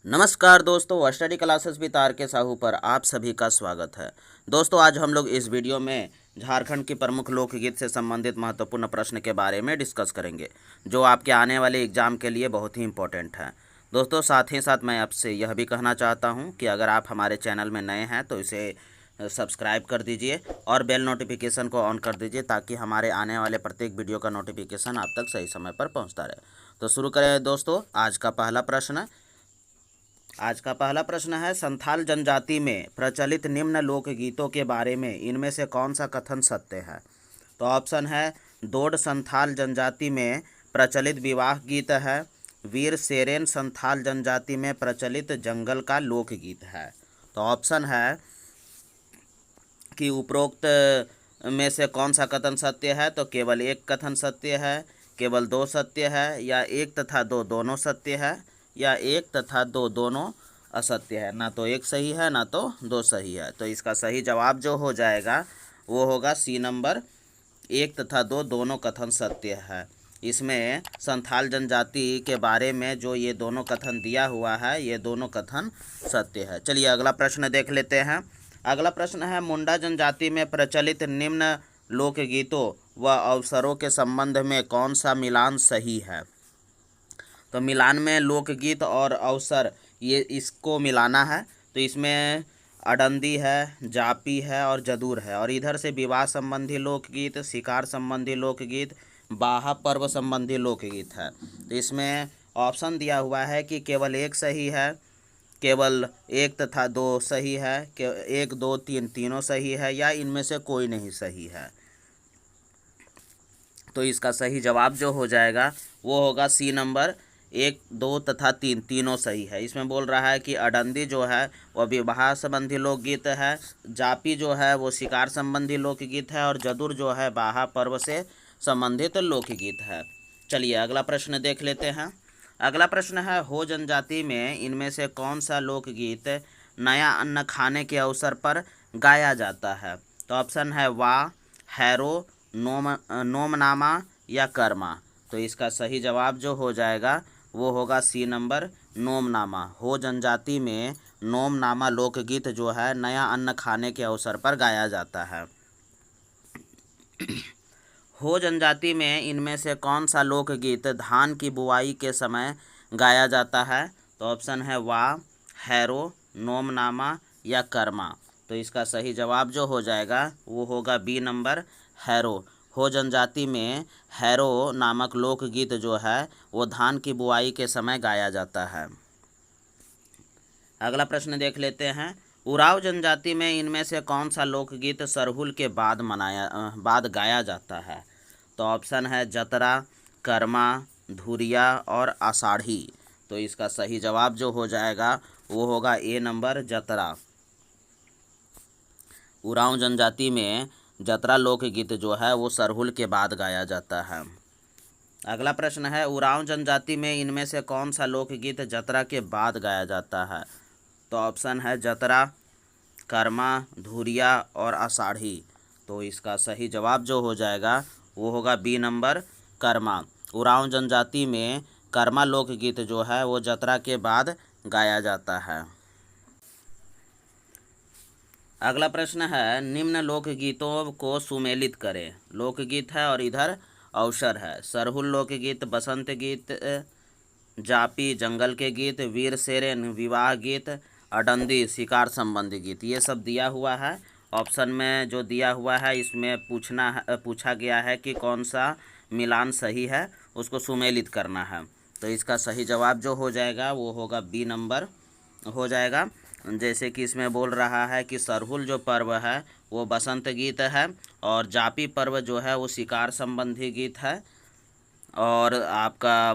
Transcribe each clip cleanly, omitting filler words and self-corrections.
नमस्कार दोस्तों, study classes with are के साहू पर आप सभी का स्वागत है। दोस्तों, आज हम लोग इस वीडियो में झारखंड की प्रमुख लोकगीत से संबंधित महत्वपूर्ण प्रश्न के बारे में डिस्कस करेंगे, जो आपके आने वाले एग्ज़ाम के लिए बहुत ही इंपॉर्टेंट है। दोस्तों, साथ ही साथ मैं आपसे यह भी कहना चाहता हूं कि अगर आप हमारे चैनल में नए हैं तो इसे सब्सक्राइब कर दीजिए और बेल नोटिफिकेशन को ऑन कर दीजिए, ताकि हमारे आने वाले प्रत्येक वीडियो का नोटिफिकेशन आप तक सही समय पर पहुँचता रहे। तो शुरू करें दोस्तों। आज का पहला प्रश्न है, संथाल जनजाति में प्रचलित निम्न लोकगीतों के बारे में इनमें से कौन सा कथन सत्य है। तो ऑप्शन है, दोड संथाल जनजाति में प्रचलित विवाह गीत है। वीर सेरेन संथाल जनजाति में प्रचलित जंगल का लोकगीत है। तो ऑप्शन है कि उपरोक्त में से कौन सा कथन सत्य है। तो केवल एक कथन सत्य है, केवल दो सत्य है, या एक तथा दो दोनों सत्य है, या एक तथा दो दोनों असत्य है। ना तो एक सही है, ना तो दो सही है। तो इसका सही जवाब जो हो जाएगा वो होगा सी नंबर, एक तथा दो दोनों कथन सत्य है। इसमें संथाल जनजाति के बारे में जो ये दोनों कथन दिया हुआ है, ये दोनों कथन सत्य है। चलिए अगला प्रश्न देख लेते हैं। अगला प्रश्न है, मुंडा जनजाति में प्रचलित निम्न लोकगीतों व अवसरों के संबंध में कौन सा मिलान सही है। तो मिलान में लोकगीत और अवसर, ये इसको मिलाना है। तो इसमें अडंदी है, जापी है और जदूर है, और इधर से विवाह संबंधी लोकगीत, शिकार संबंधी लोकगीत, बाहा पर्व संबंधी लोकगीत है। तो इसमें ऑप्शन दिया हुआ है कि केवल एक सही है, केवल एक तथा दो सही है, एक दो तीन तीनों सही है, या इनमें से कोई नहीं सही है। तो इसका सही जवाब जो हो जाएगा वो होगा सी नंबर, एक दो तथा तीन तीनों सही है। इसमें बोल रहा है कि अडंदी जो है वह विवाह संबंधी लोकगीत है, जापी जो है वो शिकार संबंधी लोकगीत है, और जदुर जो है बाहा पर्व से संबंधित लोकगीत है। चलिए अगला प्रश्न देख लेते हैं। अगला प्रश्न है, हो जनजाति में इनमें से कौन सा लोकगीत नया अन्न खाने के अवसर पर गाया जाता है। तो ऑप्शन है वाह, हैरो, नोमनामा या कर्मा। तो इसका सही जवाब जो हो जाएगा वो होगा सी नंबर, नोमनामा। हो जनजाति में नोमनामा लोकगीत जो है नया अन्न खाने के अवसर पर गाया जाता है। हो जनजाति में इनमें से कौन सा लोकगीत धान की बुआई के समय गाया जाता है। तो ऑप्शन है वाह, हैरो, नोमनामा या कर्मा। तो इसका सही जवाब जो हो जाएगा वो होगा बी नंबर, हैरो। हो जनजाति में हैरो नामक लोकगीत जो है वो धान की बुआई के समय गाया जाता है। अगला प्रश्न देख लेते हैं। उराव जनजाति में इनमें से कौन सा लोकगीत सरहुल के बाद गाया जाता है। तो ऑप्शन है जतरा, कर्मा, धुरिया और आषाढ़ी। तो इसका सही जवाब जो हो जाएगा वो होगा ए नंबर, जतरा। उराव जनजाति में जतरा लोकगीत जो है वो सरहुल के बाद गाया जाता है। अगला प्रश्न है, उराव जनजाति में इनमें से कौन सा लोकगीत जतरा के बाद गाया जाता है। तो ऑप्शन है जतरा, कर्मा, धुरिया और आषाढ़ी। तो इसका सही जवाब जो हो जाएगा वो होगा बी नंबर, कर्मा। उराव जनजाति में कर्मा लोकगीत जो है वो जतरा के बाद गाया जाता है। अगला प्रश्न है, निम्न लोकगीतों को सुमेलित करें। लोकगीत है और इधर अवसर है। सरहुल लोकगीत, बसंत गीत, जापी जंगल के गीत, वीर सेरेन विवाह गीत, अडंदी शिकार संबंधी गीत, ये सब दिया हुआ है। ऑप्शन में जो दिया हुआ है इसमें पूछा गया है कि कौन सा मिलान सही है, उसको सुमेलित करना है। तो इसका सही जवाब जो हो जाएगा वो होगा बी नंबर हो जाएगा। जैसे कि इसमें बोल रहा है कि सरहुल जो पर्व है वो बसंत गीत है, और जापी पर्व जो है वो शिकार संबंधी गीत है, और आपका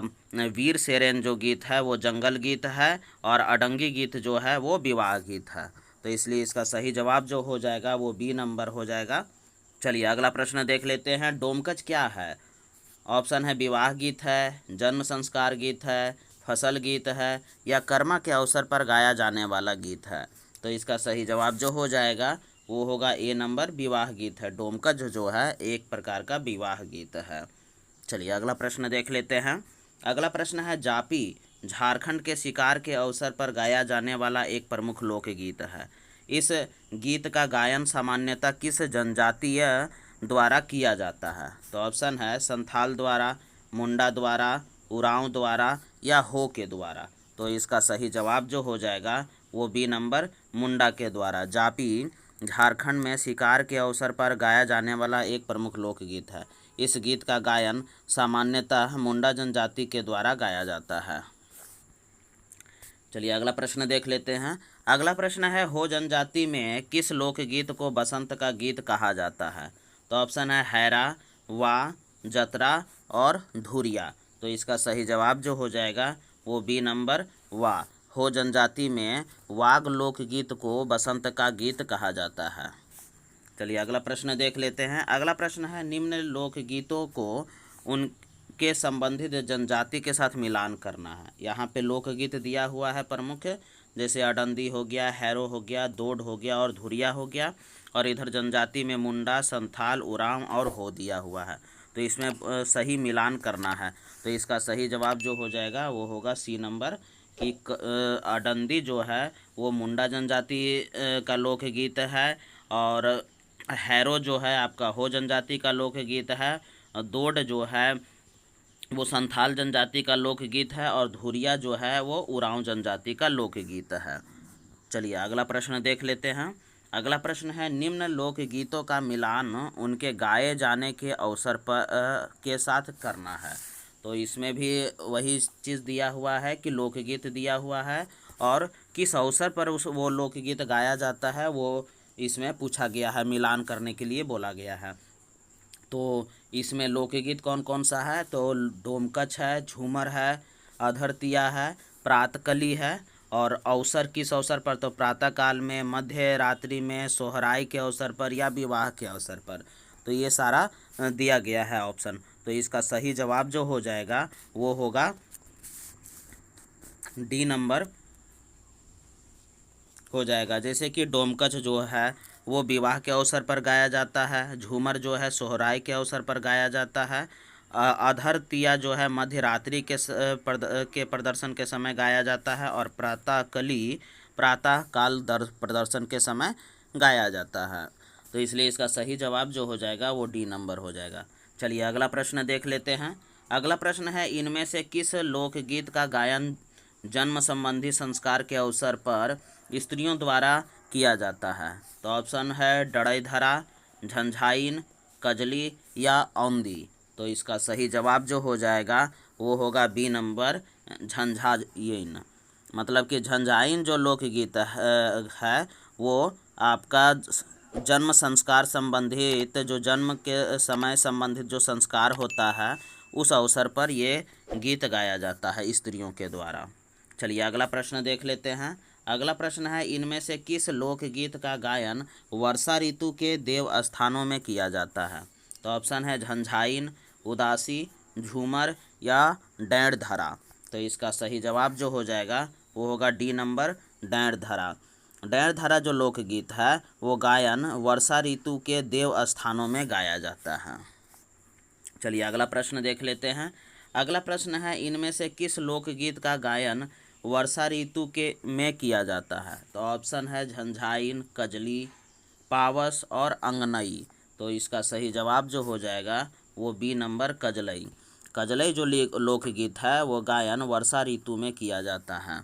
वीर सेरेन जो गीत है वो जंगल गीत है, और अडंगी गीत जो है वो विवाह गीत है। तो इसलिए इसका सही जवाब जो हो जाएगा वो बी नंबर हो जाएगा। चलिए अगला प्रश्न देख लेते हैं। डोमकच क्या है। ऑप्शन है विवाह गीत है, जन्म संस्कार गीत है, फसल गीत है, या कर्मा के अवसर पर गाया जाने वाला गीत है। तो इसका सही जवाब जो हो जाएगा वो होगा ए नंबर, विवाह गीत है। डोमकच जो है एक प्रकार का विवाह गीत है। चलिए अगला प्रश्न देख लेते हैं। अगला प्रश्न है, जापी झारखंड के शिकार के अवसर पर गाया जाने वाला एक प्रमुख लोकगीत है। इस गीत का गायन सामान्यतः किस जनजातीय द्वारा किया जाता है? तो ऑप्शन है संथाल द्वारा, मुंडा द्वारा, उरांव द्वारा या हो के द्वारा। तो इसका सही जवाब जो हो जाएगा वो बी नंबर मुंडा के द्वारा। जापी झारखंड में शिकार के अवसर पर गाया जाने वाला एक प्रमुख लोकगीत है। इस गीत का गायन सामान्यतः मुंडा जनजाति के द्वारा गाया जाता है। चलिए अगला प्रश्न देख लेते हैं। अगला प्रश्न है, हो जनजाति में किस लोकगीत को बसंत का गीत कहा जाता है? तो ऑप्शन है हैरा, वा, जतरा और धुरिया। तो इसका सही जवाब जो हो जाएगा वो बी नंबर वा। हो जनजाति में वाग लोकगीत को बसंत का गीत कहा जाता है। चलिए अगला प्रश्न देख लेते हैं। अगला प्रश्न है, निम्न लोकगीतों को उनके संबंधित जनजाति के साथ मिलान करना है। यहाँ पे लोकगीत दिया हुआ है प्रमुख, जैसे अडंदी हो गया, हैरो हो गया, दोड हो गया और धुरिया हो गया, और इधर जनजाति में मुंडा, संथाल, उरांव और हो दिया हुआ है। तो इसमें सही मिलान करना है। तो इसका सही जवाब जो हो जाएगा वो होगा सी नंबर कि अडंदी जो है वो मुंडा जनजाति का लोकगीत है, और हैरो जो है आपका हो जनजाति का लोकगीत है, दोड जो है वो संथाल जनजाति का लोकगीत है, और धुरिया जो है वो उरांव जनजाति का लोकगीत है। चलिए अगला प्रश्न देख लेते हैं। अगला प्रश्न है, निम्न लोकगीतों का मिलान उनके गाए जाने के अवसर पर के साथ करना है। तो इसमें भी वही चीज़ दिया हुआ है कि लोकगीत दिया हुआ है, और किस अवसर पर वो लोकगीत गाया जाता है वो इसमें पूछा गया है, मिलान करने के लिए बोला गया है। तो इसमें लोकगीत कौन कौन सा है? तो डोमकच है, झूमर है, अधरतिया है, प्रातकली है, और अवसर किस अवसर पर? तो प्रातःकाल में, मध्य रात्रि में, सोहराई के अवसर पर या विवाह के अवसर पर। तो ये सारा दिया गया है ऑप्शन। तो इसका सही जवाब जो हो जाएगा वो होगा डी नंबर हो जाएगा। जैसे कि डोमकच जो है वो विवाह के अवसर पर गाया जाता है, झूमर जो है सोहराई के अवसर पर गाया जाता है, अधरतिया जो है मध्य रात्रि के प्रदर्शन के समय गाया जाता है, और प्रातःकली प्रातः काल प्रदर्शन के समय गाया जाता है। तो इसलिए इसका सही जवाब जो हो जाएगा वो डी नंबर हो जाएगा। चलिए अगला प्रश्न देख लेते हैं। अगला प्रश्न है, इनमें से किस लोकगीत का गायन जन्म संबंधी संस्कार के अवसर पर स्त्रियों द्वारा किया जाता है? तो ऑप्शन है डड़ैधरा, झंझाइन, कजली या औंधी। तो इसका सही जवाब जो हो जाएगा वो होगा बी नंबर झंझाइन। मतलब कि झंझाइन जो लोकगीत है वो आपका जन्म संस्कार संबंधित, जो जन्म के समय संबंधित जो संस्कार होता है उस अवसर पर ये गीत गाया जाता है स्त्रियों के द्वारा। चलिए अगला प्रश्न देख लेते हैं। अगला प्रश्न है, इनमें से किस लोकगीत का गायन वर्षा ऋतु के देव स्थानों में किया जाता है? तो ऑप्शन है झंझाइन, उदासी, झूमर या डैढ़धरा। तो इसका सही जवाब जो हो जाएगा वो होगा डी नंबर डैढ़धरा। डैढ़धरा जो लोकगीत है वो गायन वर्षा ऋतु के देव स्थानों में गाया जाता है। चलिए अगला प्रश्न देख लेते हैं। अगला प्रश्न है, इनमें से किस लोकगीत का गायन वर्षा ऋतु के में किया जाता है? तो ऑप्शन है झंझाइन, कजली, पावस और अंगनई। तो इसका सही जवाब जो हो जाएगा वो बी नंबर कजलई। कजलई जो लोकगीत है वो गायन वर्षा ऋतु में किया जाता है।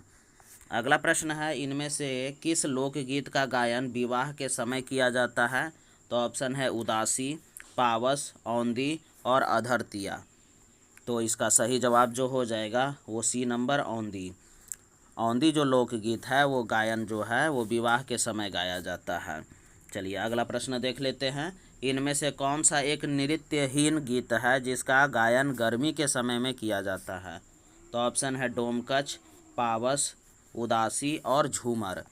अगला प्रश्न है, इनमें से किस लोकगीत का गायन विवाह के समय किया जाता है? तो ऑप्शन है उदासी, पावस, औंधी और अधरतिया। तो इसका सही जवाब जो हो जाएगा वो सी नंबर औंधी। औंधी जो लोकगीत है वो गायन जो है वो विवाह के समय गाया जाता है। चलिए अगला प्रश्न देख लेते हैं। इनमें से कौन सा एक नृत्यहीन गीत है जिसका गायन गर्मी के समय में किया जाता है? तो ऑप्शन है डोमकच, पावस, उदासी और झूमर।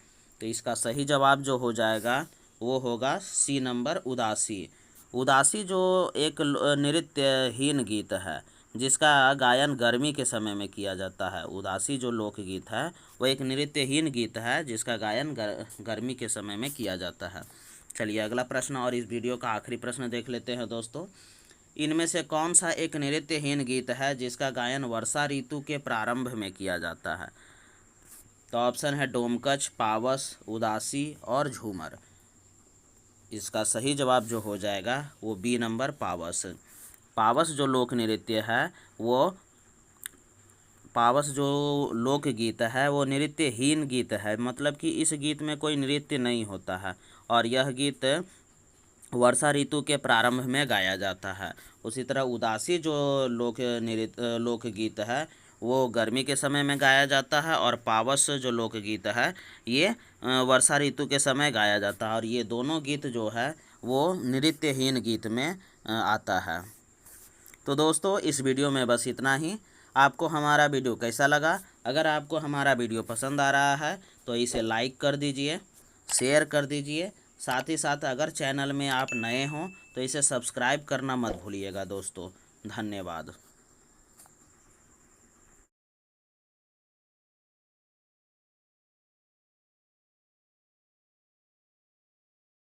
तो इसका सही जवाब जो हो जाएगा वो होगा सी नंबर उदासी। उदासी जो एक नृत्यहीन गीत है जिसका गायन गर्मी के समय में किया जाता है। उदासी जो लोकगीत है वो एक नृत्यहीन गीत है जिसका गायन गर्मी के समय में किया जाता है। चलिए अगला प्रश्न और इस वीडियो का आखिरी प्रश्न देख लेते हैं दोस्तों। इनमें से कौन सा एक नृत्यहीन गीत है जिसका गायन वर्षा ऋतु के प्रारंभ में किया जाता है? तो ऑप्शन है डोमकच, पावस, उदासी और झूमर। इसका सही जवाब जो हो जाएगा वो बी नंबर पावस। पावस जो लोक नृत्य है वो पावस जो लोकगीत है वो नृत्यहीन गीत है, मतलब कि इस गीत में कोई नृत्य नहीं होता है और यह गीत वर्षा ऋतु के प्रारंभ में गाया जाता है। उसी तरह उदासी जो लोकगीत है वो गर्मी के समय में गाया जाता है और पावस जो लोकगीत है ये वर्षा ऋतु के समय गाया जाता है और ये दोनों गीत जो है वो नृत्यहीन गीत में आता है। तो दोस्तों इस वीडियो में बस इतना ही। आपको हमारा वीडियो कैसा लगा? अगर आपको हमारा वीडियो पसंद आ रहा है तो इसे लाइक कर दीजिए, शेयर कर दीजिए। साथ ही साथ अगर चैनल में आप नए हों तो इसे सब्सक्राइब करना मत भूलिएगा दोस्तों। धन्यवाद।